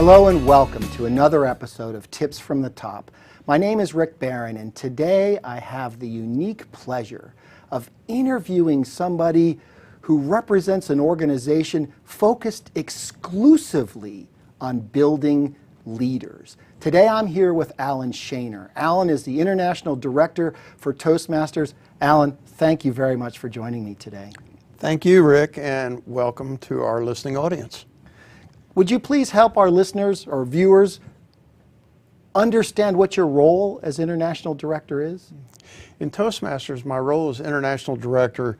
Hello and welcome to another episode of Tips from the Top. My name is Rick Barron, and today I have the unique pleasure of interviewing somebody who represents an organization focused exclusively on building leaders. Today I'm here with Alan Shaner. Alan is the International Director for Toastmasters. Alan, thank you very much for joining me today. Thank you, Rick, and welcome to our listening audience. Would you please help our listeners or viewers understand what your role as International Director is? In Toastmasters, my role as International Director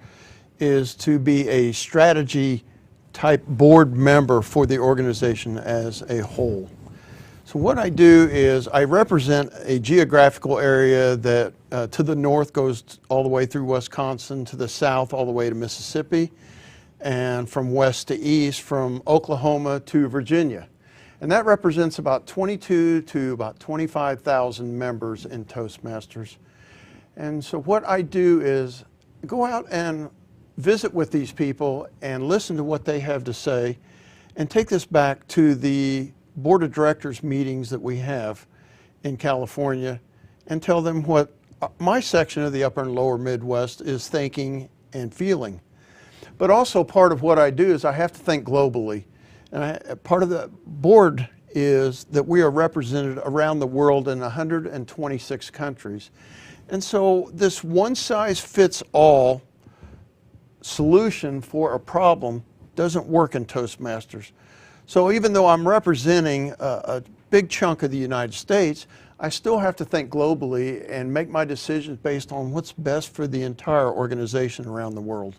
is to be a strategy type board member for the organization as a whole. So what I do is I represent a geographical area that to the north goes all the way through Wisconsin, to the south all the way to Mississippi, and from west to east, from Oklahoma to Virginia. And that represents about 22 to about 25,000 members in Toastmasters. And so what I do is go out and visit with these people and listen to what they have to say and take this back to the board of directors meetings that we have in California and tell them what my section of the upper and lower Midwest is thinking and feeling. But also part of what I do is I have to think globally. And part of the board is that we are represented around the world in 126 countries. And so this one-size-fits-all solution for a problem doesn't work in Toastmasters. So even though I'm representing a big chunk of the United States, I still have to think globally and make my decisions based on what's best for the entire organization around the world.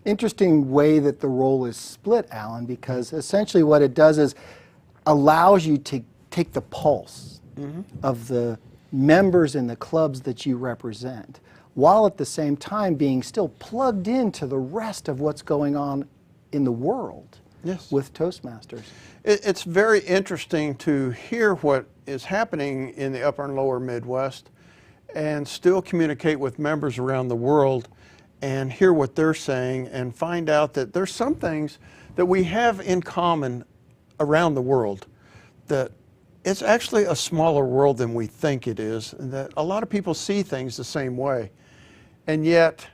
Interesting way that the role is split, Alan, because essentially what it does is allows you to take the pulse of the members in the clubs that you represent, while at the same time being still plugged into the rest of what's going on in the world with Toastmasters. It's very interesting to hear what is happening in the upper and lower Midwest and still communicate with members around the world and hear what they're saying and find out that there's some things that we have in common around the world, that it's actually a smaller world than we think it is, and that a lot of people see things the same way. And yet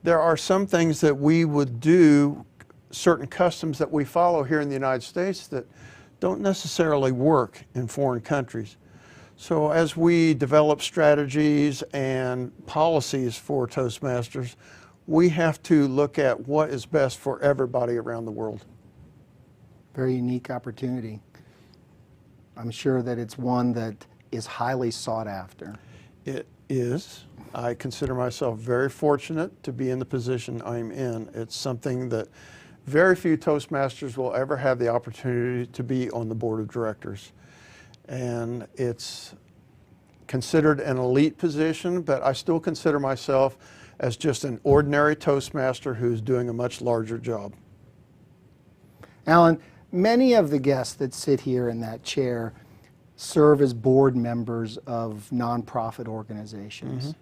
there are some things that we would do, certain customs that we follow here in the United States that don't necessarily work in foreign countries. So as we develop strategies and policies for Toastmasters, we have to look at what is best for everybody around the world. Very unique opportunity. I'm sure that it's one that is highly sought after. It is. I consider myself very fortunate to be in the position I'm in. It's something that very few Toastmasters will ever have the opportunity to be on the board of directors. And it's considered an elite position, but I still consider myself as just an ordinary Toastmaster who's doing a much larger job. Alan, many of the guests that sit here in that chair serve as board members of nonprofit organizations.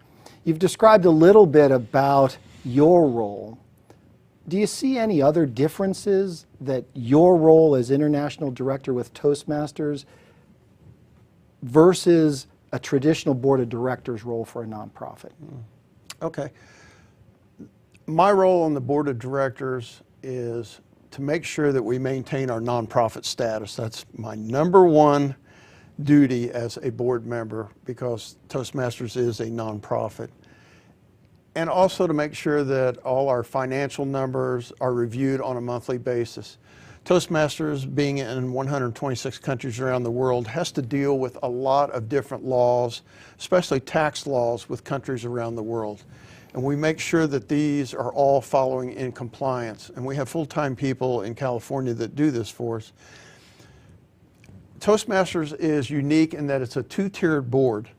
You've described a little bit about your role. Do you see any other differences that your role as International Director with Toastmasters versus a traditional board of directors role for a nonprofit? Okay. My role on the board of directors is to make sure that we maintain our nonprofit status. That's my number one duty as a board member, because Toastmasters is a nonprofit. And also to make sure that all our financial numbers are reviewed on a monthly basis. Toastmasters, being in 126 countries around the world, has to deal with a lot of different laws, especially tax laws with countries around the world. And we make sure that these are all following in compliance. And we have full-time people in California that do this for us. Toastmasters is unique in that it's a two-tiered board.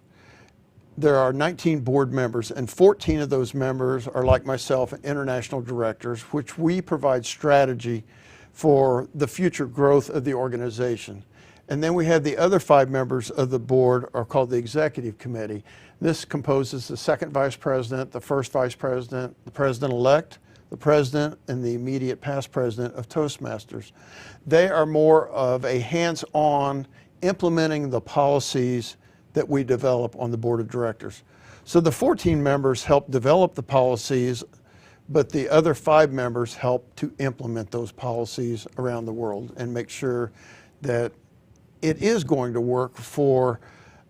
There are 19 board members, and 14 of those members are, like myself, international directors, which we provide strategy for the future growth of the organization. And then we have the other 5 members of the board are called the executive committee. This composes the second vice president, the first vice president, the president-elect, the president and the immediate past president of Toastmasters. They are more of a hands-on implementing the policies that we develop on the board of directors. So the 14 members help develop the policies, but the other 5 members help to implement those policies around the world and make sure that it is going to work for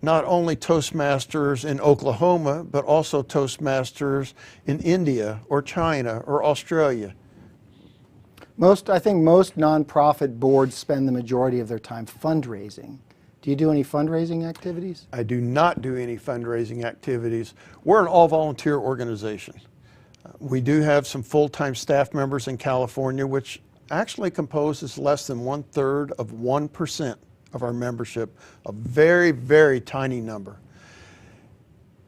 not only Toastmasters in Oklahoma, but also Toastmasters in India or China or Australia. I think most nonprofit boards spend the majority of their time fundraising. Do you do any fundraising activities? I do not do any fundraising activities. We're an all-volunteer organization. We do have some full-time staff members in California, which actually composes less than 1/3 of 1% of our membership, a very, very tiny number.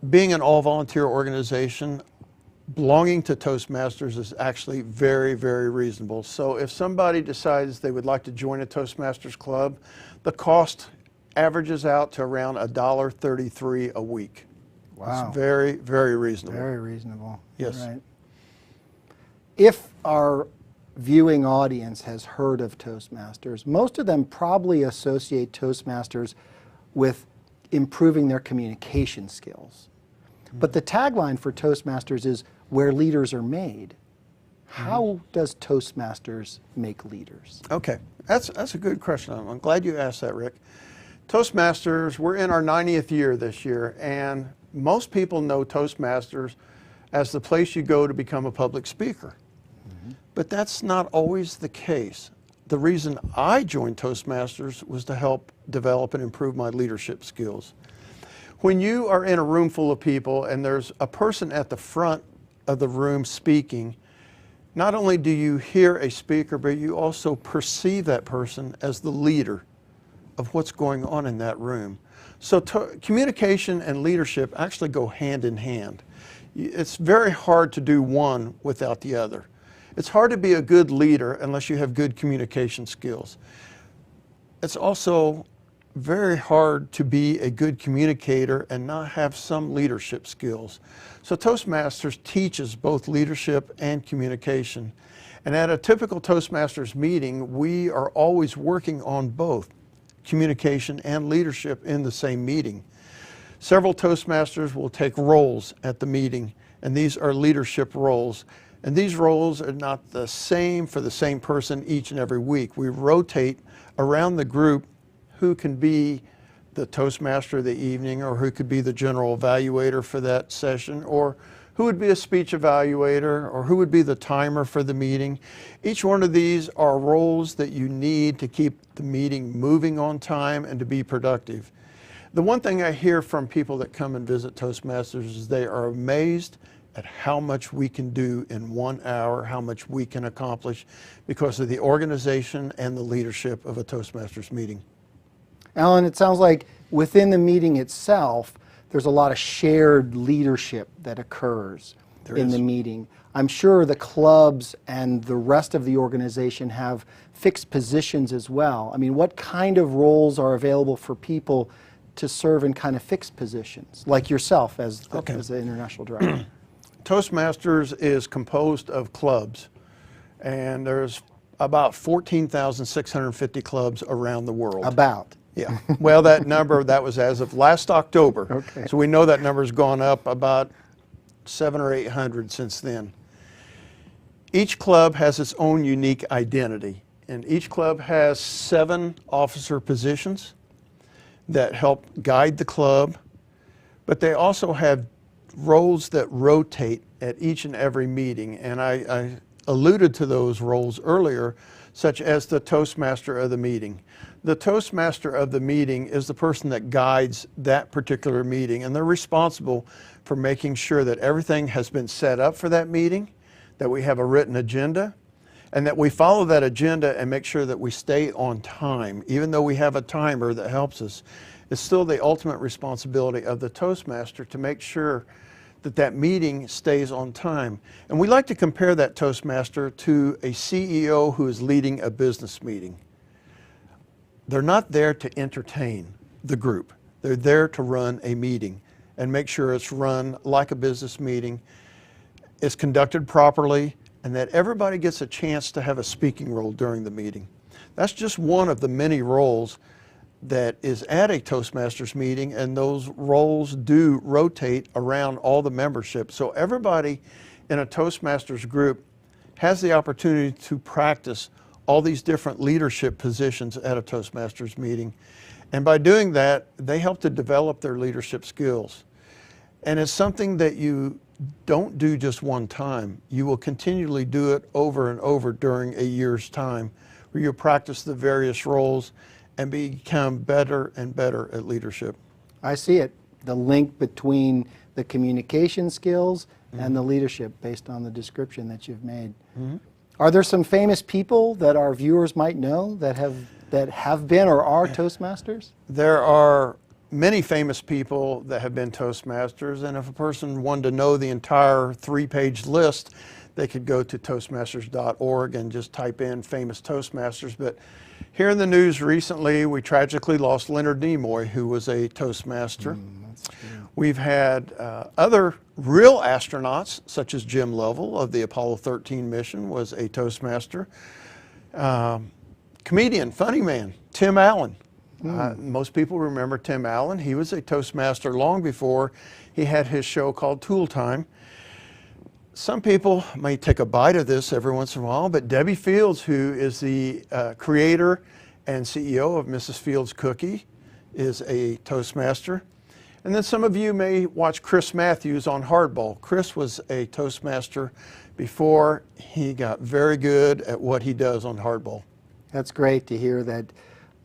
Being an all-volunteer organization, belonging to Toastmasters is actually very, very reasonable. So if somebody decides they would like to join a Toastmasters club, the cost averages out to around $1.33 a week. Wow. It's very, very reasonable. Very reasonable. Yes. Right. If our viewing audience has heard of Toastmasters, most of them probably associate Toastmasters with improving their communication skills. But the tagline for Toastmasters is where leaders are made. How does Toastmasters make leaders? Okay, that's a good question. I'm glad you asked that, Rick. Toastmasters, we're in our 90th year this year, and most people know Toastmasters as the place you go to become a public speaker. But that's not always the case. The reason I joined Toastmasters was to help develop and improve my leadership skills. When you are in a room full of people and there's a person at the front of the room speaking, not only do you hear a speaker, but you also perceive that person as the leader of what's going on in that room. So communication and leadership actually go hand in hand. It's very hard to do one without the other. It's hard to be a good leader unless you have good communication skills. It's also very hard to be a good communicator and not have some leadership skills. So Toastmasters teaches both leadership and communication. And at a typical Toastmasters meeting, we are always working on both communication and leadership in the same meeting. Several Toastmasters will take roles at the meeting, and these are leadership roles. And these roles are not the same for the same person each and every week. We rotate around the group who can be the Toastmaster of the evening, or who could be the general evaluator for that session, or who would be a speech evaluator, or who would be the timer for the meeting. Each one of these are roles that you need to keep the meeting moving on time and to be productive. The one thing I hear from people that come and visit Toastmasters is they are amazed at how much we can do in 1 hour, how much we can accomplish because of the organization and the leadership of a Toastmasters meeting. Alan, it sounds like within the meeting itself, there's a lot of shared leadership that occurs in the meeting. I'm sure the clubs and the rest of the organization have fixed positions as well. I mean, what kind of roles are available for people to serve in kind of fixed positions, like yourself as the international director? Toastmasters is composed of clubs, and there's about 14,650 clubs around the world. About? Yeah. Well, that number, that was as of last October. Okay. So we know that number's gone up about 700 or 800 since then. Each club has its own unique identity, and each club has 7 officer positions that help guide the club, but they also have roles that rotate at each and every meeting, and I alluded to those roles earlier, such as the Toastmaster of the meeting. The Toastmaster of the meeting is the person that guides that particular meeting, and they're responsible for making sure that everything has been set up for that meeting, that we have a written agenda, and that we follow that agenda and make sure that we stay on time. Even though we have a timer that helps us, it's still the ultimate responsibility of the Toastmaster to make sure that that meeting stays on time. And we like to compare that Toastmaster to a CEO who is leading a business meeting. They're not there to entertain the group. They're there to run a meeting and make sure it's run like a business meeting, it's conducted properly, and that everybody gets a chance to have a speaking role during the meeting. That's just one of the many roles that is at a Toastmasters meeting, and those roles do rotate around all the membership. So everybody in a Toastmasters group has the opportunity to practice all these different leadership positions at a Toastmasters meeting. And by doing that, they help to develop their leadership skills. And it's something that you don't do just one time. You will continually do it over and over during a year's time, where you practice the various roles and become better and better at leadership. I see it, the link between the communication skills and the leadership based on the description that you've made. Are there some famous people that our viewers might know that have been or are Toastmasters? There are many famous people that have been Toastmasters, and if a person wanted to know the entire 3-page list, they could go to toastmasters.org and just type in famous Toastmasters. But here in the news recently, we tragically lost Leonard Nimoy, who was a Toastmaster. That's true. We've had other real astronauts, such as Jim Lovell of the Apollo 13 mission, was a Toastmaster. Comedian, funny man, Tim Allen. Most people remember Tim Allen. He was a Toastmaster long before he had his show called Tool Time. Some people may take a bite of this every once in a while, but Debbie Fields, who is the creator and CEO of Mrs. Fields Cookie, is a Toastmaster. And then some of you may watch Chris Matthews on Hardball. Chris was a Toastmaster before he got very good at what he does on Hardball. That's great to hear that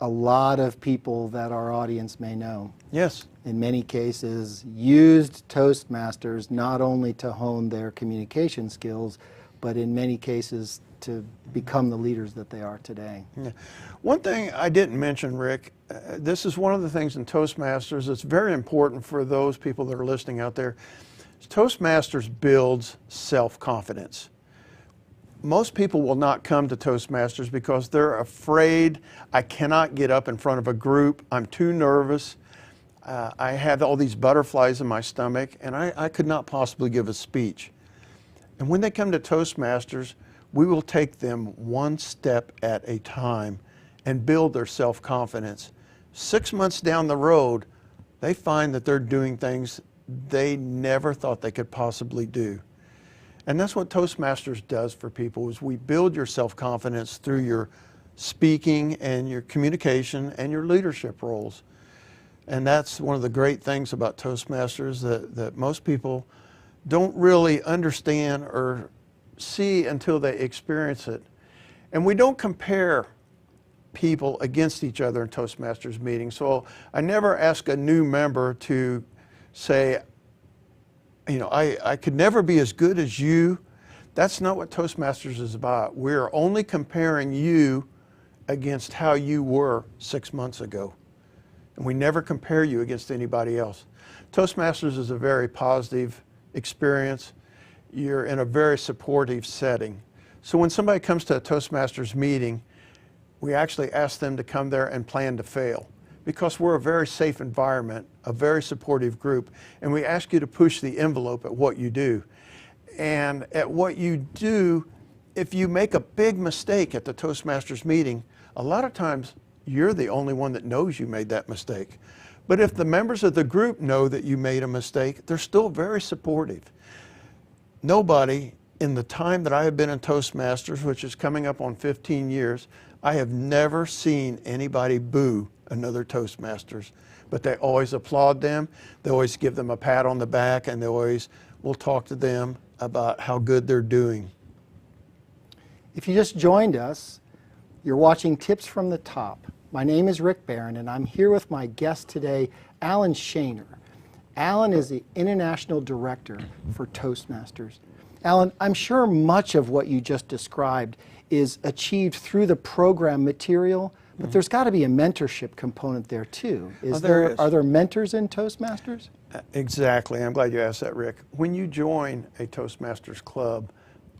a lot of people that our audience may know, Yes. in many cases, used Toastmasters not only to hone their communication skills, but in many cases to become the leaders that they are today. Yeah. One thing I didn't mention, Rick, this is one of the things in Toastmasters that's very important for those people that are listening out there. Toastmasters builds self-confidence. Most people will not come to Toastmasters because they're afraid, I cannot get up in front of a group, I'm too nervous, I have all these butterflies in my stomach, and I could not possibly give a speech. And when they come to Toastmasters, we will take them one step at a time and build their self-confidence. 6 months down the road, they find that they're doing things they never thought they could possibly do. And that's what Toastmasters does for people, is we build your self-confidence through your speaking and your communication and your leadership roles. And that's one of the great things about Toastmasters that most people don't really understand or see until they experience it. And we don't compare people against each other in Toastmasters meetings. So I never ask a new member to say, you know, I could never be as good as you. That's not what Toastmasters is about. We're only comparing you against how you were 6 months ago. And we never compare you against anybody else. Toastmasters is a very positive experience. You're in a very supportive setting. So when somebody comes to a Toastmasters meeting, we actually ask them to come there and plan to fail, because we're a very safe environment, a very supportive group, and we ask you to push the envelope at what you do. And at what you do, if you make a big mistake at the Toastmasters meeting, a lot of times you're the only one that knows you made that mistake. But if the members of the group know that you made a mistake, they're still very supportive. Nobody, in the time that I have been in Toastmasters, which is coming up on 15 years, I have never seen anybody boo another Toastmasters, but they always applaud them, they always give them a pat on the back, and they always will talk to them about how good they're doing. If you just joined us, you're watching Tips from the Top. My name is Rick Barron, and I'm here with my guest today, Alan Shaner. Alan is the International Director for Toastmasters. Alan, I'm sure much of what you just described is achieved through the program material, but there's got to be a mentorship component there too. Are there mentors in Toastmasters? Exactly. I'm glad you asked that, Rick. When you join a Toastmasters club,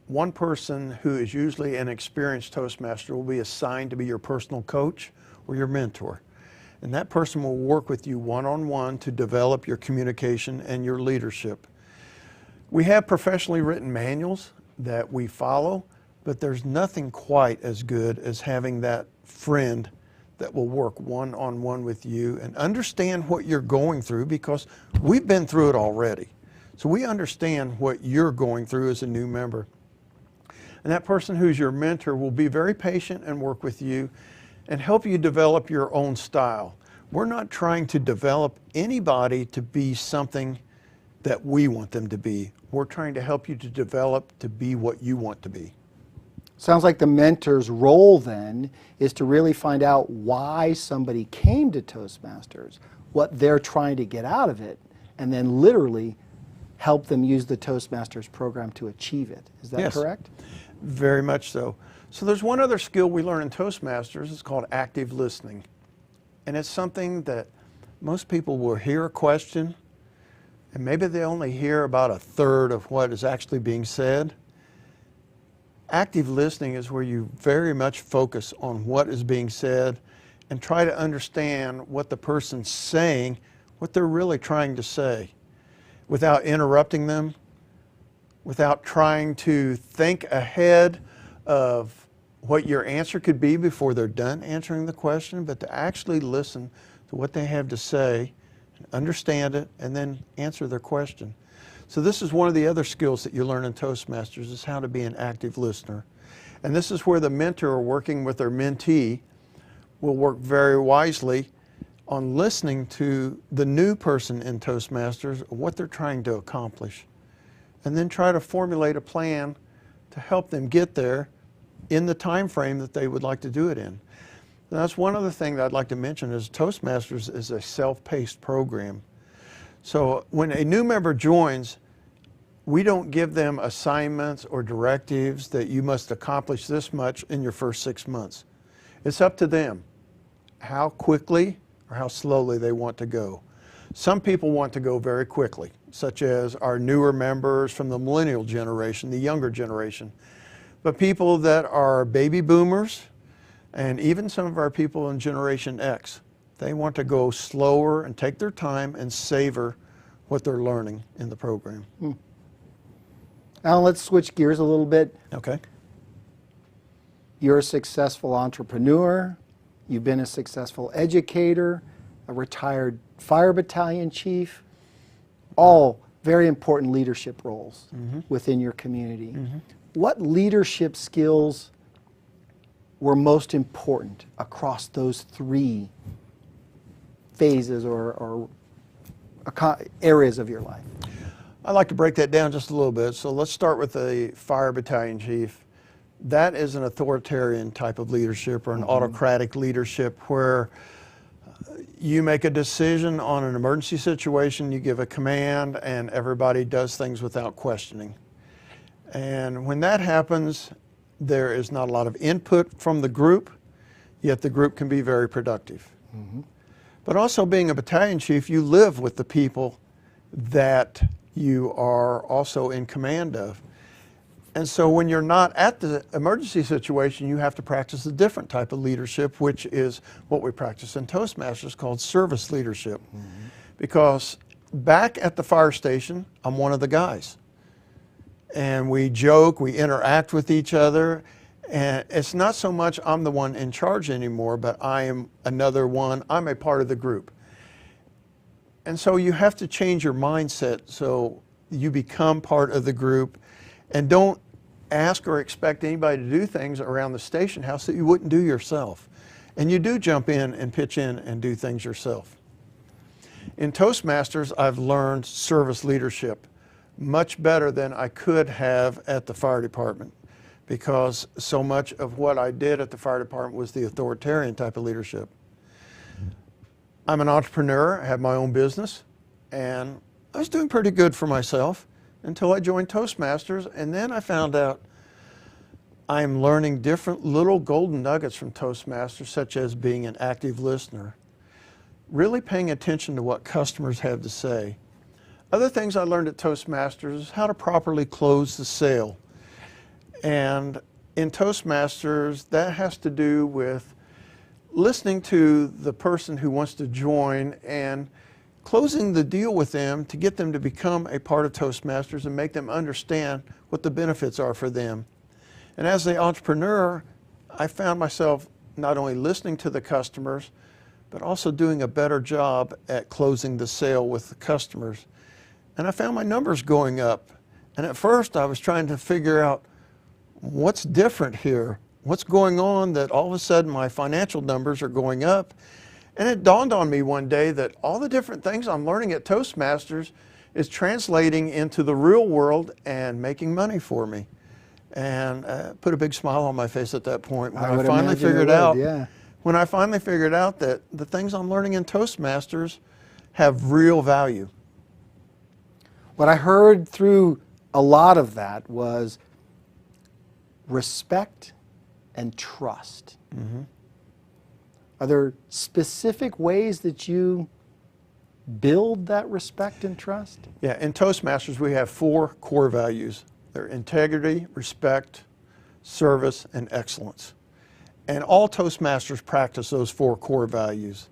one person who is usually an experienced Toastmaster will be assigned to be your personal coach or your mentor. And that person will work with you one-on-one to develop your communication and your leadership. We have professionally written manuals that we follow, but there's nothing quite as good as having that friend that will work one-on-one with you and understand what you're going through, because we've been through it already. So we understand what you're going through as a new member. And that person who's your mentor will be very patient and work with you and help you develop your own style. We're not trying to develop anybody to be something that we want them to be. We're trying to help you to develop to be what you want to be. Sounds like the mentor's role then is to really find out why somebody came to Toastmasters, what they're trying to get out of it, and then literally help them use the Toastmasters program to achieve it. Is that correct? Very much so. So there's one other skill we learn in Toastmasters. It's called active listening. And it's something that most people will hear a question, and maybe they only hear about a third of what is actually being said. Active listening is where you very much focus on what is being said and try to understand what the person's saying, what they're really trying to say, without interrupting them, without trying to think ahead of what your answer could be before they're done answering the question, but to actually listen to what they have to say, understand it, and then answer their question. So this is one of the other skills that you learn in Toastmasters, is how to be an active listener. And this is where the mentor working with their mentee will work very wisely on listening to the new person in Toastmasters, what they're trying to accomplish, and then try to formulate a plan to help them get there in the time frame that they would like to do it in. And that's one other thing that I'd like to mention is Toastmasters is a self-paced program. So when a new member joins, we don't give them assignments or directives that you must accomplish this much in your first 6 months. It's up to them how quickly or how slowly they want to go. Some people want to go very quickly, such as our newer members from the millennial generation, the younger generation. But people that are baby boomers, and even some of our people in Generation X, they want to go slower and take their time and savor what they're learning in the program. Now let's switch gears a little bit. Okay. You're a successful entrepreneur. You've been a successful educator, a retired fire battalion chief, all very important leadership roles within your community. What leadership skills were most important across those three phases or areas of your life? I'd like to break that down just a little bit. So let's start with the fire battalion chief. That is an authoritarian type of leadership, or an autocratic leadership, where you make a decision on an emergency situation, you give a command, and everybody does things without questioning. And when that happens, there is not a lot of input from the group, yet the group can be very productive. But also, being a battalion chief, you live with the people that you are also in command of. And so when you're not at the emergency situation, you have to practice a different type of leadership, which is what we practice in Toastmasters, called service leadership. Because back at the fire station, I'm one of the guys. And we joke, we interact with each other, and it's not so much I'm the one in charge anymore, but I am another one. I'm a part of the group. And so you have to change your mindset so you become part of the group, and don't ask or expect anybody to do things around the station house that you wouldn't do yourself. And you do jump in and pitch in and do things yourself. In Toastmasters, I've learned service leadership much better than I could have at the fire department, because so much of what I did at the fire department was the authoritarian type of leadership. I'm an entrepreneur, I have my own business, and I was doing pretty good for myself until I joined Toastmasters, and then I found out I'm learning different little golden nuggets from Toastmasters, such as being an active listener, really paying attention to what customers have to say. Other things I learned at Toastmasters is how to properly close the sale. And in Toastmasters, that has to do with listening to the person who wants to join and closing the deal with them to get them to become a part of Toastmasters and make them understand what the benefits are for them. And as the entrepreneur, I found myself not only listening to the customers, but also doing a better job at closing the sale with the customers. And I found my numbers going up. And at first I was trying to figure out what's different here. What's going on that all of a sudden my financial numbers are going up? And it dawned on me one day that all the different things I'm learning at Toastmasters is translating into the real world and making money for me. And put a big smile on my face at that point when I finally figured out. Yeah. When I finally figured out that the things I'm learning in Toastmasters have real value. What I heard through a lot of that was respect and trust. Mm-hmm. Are there specific ways that you build that respect and trust? Yeah, in Toastmasters we have 4 core values. They're integrity, respect, service, and excellence. And all Toastmasters practice those 4 core values.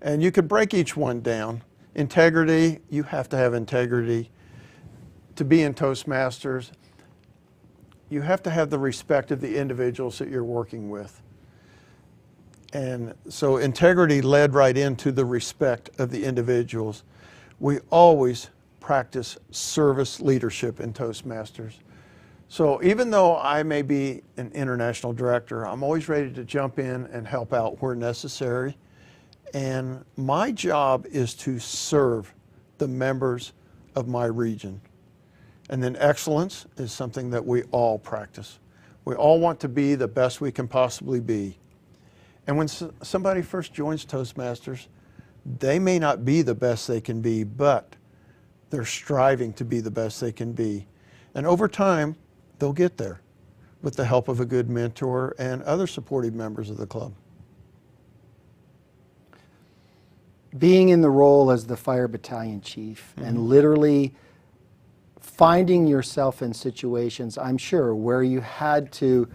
And you could break each one down. Integrity, you have to have integrity. To be in Toastmasters, you have to have the respect of the individuals that you're working with. And so integrity led right into the respect of the individuals. We always practice service leadership in Toastmasters. So even though I may be an international director, I'm always ready to jump in and help out where necessary. And my job is to serve the members of my region. And then excellence is something that we all practice. We all want to be the best we can possibly be. And when somebody first joins Toastmasters, they may not be the best they can be, but they're striving to be the best they can be. And over time, they'll get there with the help of a good mentor and other supportive members of the club. Being in the role as the fire battalion chief and literally finding yourself in situations, I'm sure, where you had to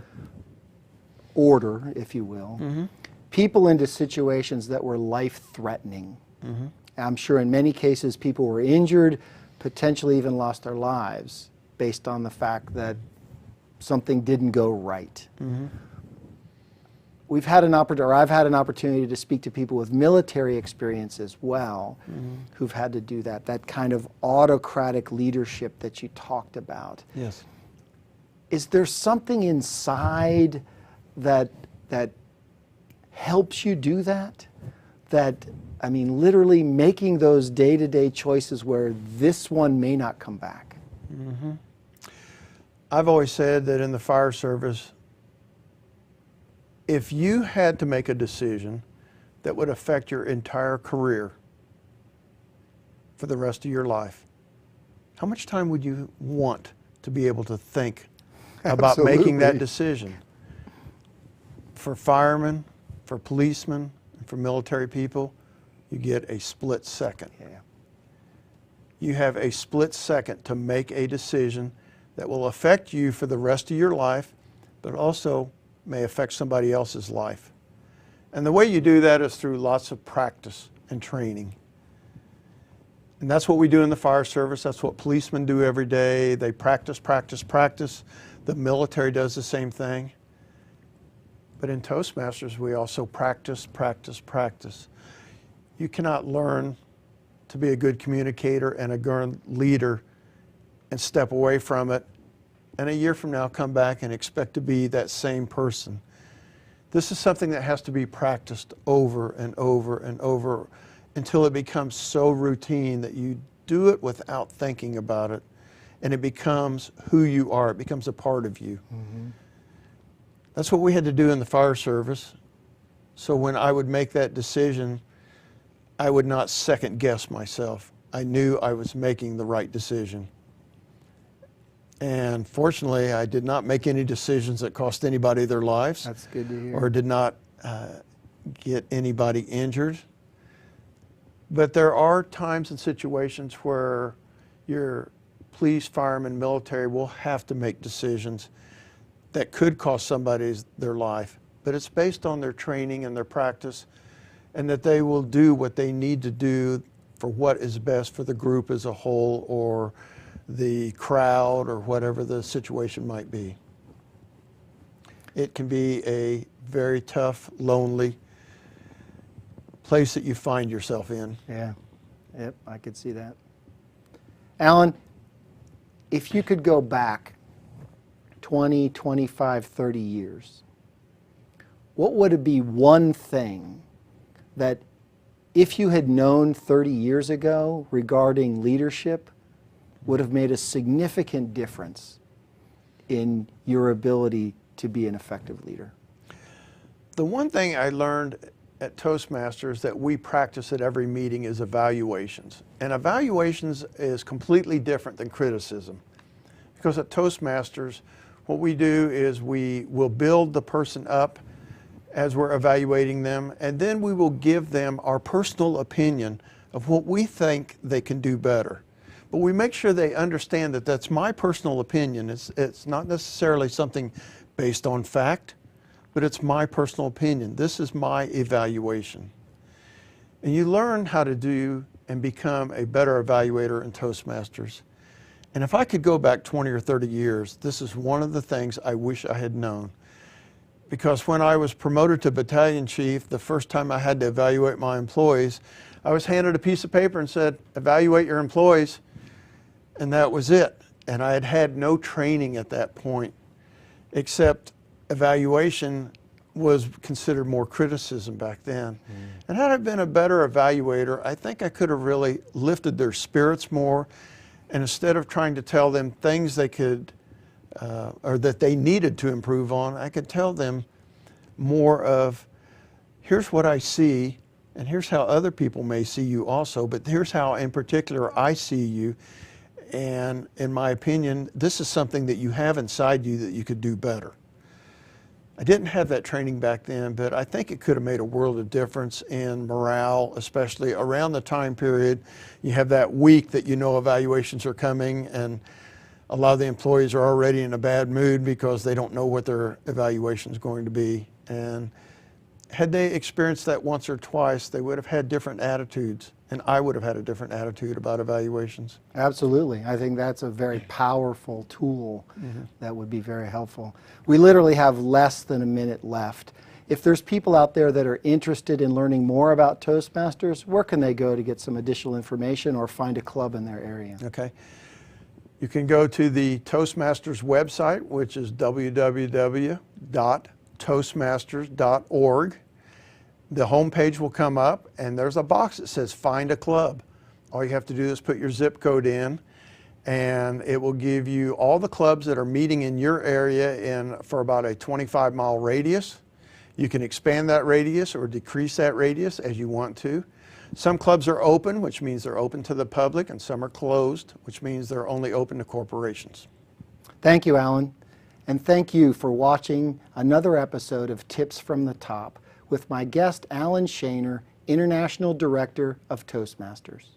order, if you will, people into situations that were life-threatening. I'm sure in many cases people were injured, potentially even lost their lives based on the fact that something didn't go right. I've had an opportunity to speak to people with military experience as well, who've had to do that kind of autocratic leadership that you talked about. Yes. Is there something inside that helps you do that? I mean, literally making those day-to-day choices where this one may not come back. I've always said that in the fire service, if you had to make a decision that would affect your entire career for the rest of your life, how much time would you want to be able to think about making that decision? For firemen, for policemen, and for military people, you get a split second. You have a split second to make a decision that will affect you for the rest of your life, but also may affect somebody else's life. And the way you do that is through lots of practice and training. And that's what we do in the fire service. That's what policemen do every day. They practice, practice, practice. The military does the same thing. But in Toastmasters, we also practice, practice, practice. You cannot learn to be a good communicator and a good leader and step away from it, and a year from now come back and expect to be that same person. This is something that has to be practiced over and over and over until it becomes so routine that you do it without thinking about it, and it becomes who you are. It becomes a part of you. That's what we had to do in the fire service. So when I would make that decision, I would not second guess myself. I knew I was making the right decision. And fortunately, I did not make any decisions that cost anybody their lives. That's good to hear. Or did not get anybody injured. But there are times and situations where your police, firemen, military will have to make decisions that could cost somebody their life. But it's based on their training and their practice, and that they will do what they need to do for what is best for the group as a whole or the crowd or whatever the situation might be. It can be a very tough, lonely place that you find yourself in. Yeah, yep, I could see that. Alan, if you could go back 20, 25, 30 years, what would it be one thing that if you had known 30 years ago regarding leadership would have made a significant difference in your ability to be an effective leader? The one thing I learned at Toastmasters that we practice at every meeting is evaluations. And evaluations is completely different than criticism. Because at Toastmasters, what we do is we will build the person up as we're evaluating them, and then we will give them our personal opinion of what we think they can do better. But we make sure they understand that that's my personal opinion. It's not necessarily something based on fact, but it's my personal opinion. This is my evaluation. And you learn how to do and become a better evaluator in Toastmasters. And if I could go back 20 or 30 years, this is one of the things I wish I had known. Because when I was promoted to battalion chief, the first time I had to evaluate my employees, I was handed a piece of paper and said, evaluate your employees. And that was it. And I had had no training at that point, except evaluation was considered more criticism back then. And had I been a better evaluator, I think I could have really lifted their spirits more. And instead of trying to tell them things they could or that they needed to improve on, I could tell them more of, here's what I see, and here's how other people may see you also, but here's how in particular I see you, and in my opinion, this is something that you have inside you that you could do better. I didn't have that training back then, but I think it could have made a world of difference in morale, especially around the time period. You have that week that you know evaluations are coming, and a lot of the employees are already in a bad mood because they don't know what their evaluation is going to be. And had they experienced that once or twice, they would have had different attitudes, and I would have had a different attitude about evaluations. Absolutely. I think that's a very powerful tool that would be very helpful. We literally have less than a minute left. If there's people out there that are interested in learning more about Toastmasters, where can they go to get some additional information or find a club in their area? Okay. You can go to the Toastmasters website, which is www.toastmasters.org. The homepage will come up, and there's a box that says Find a Club. All you have to do is put your zip code in, and it will give you all the clubs that are meeting in your area for about a 25-mile radius. You can expand that radius or decrease that radius as you want to. Some clubs are open, which means they're open to the public, and some are closed, which means they're only open to corporations. Thank you, Alan. And thank you for watching another episode of Tips from the Top with my guest, Alan Shaner, International Director of Toastmasters.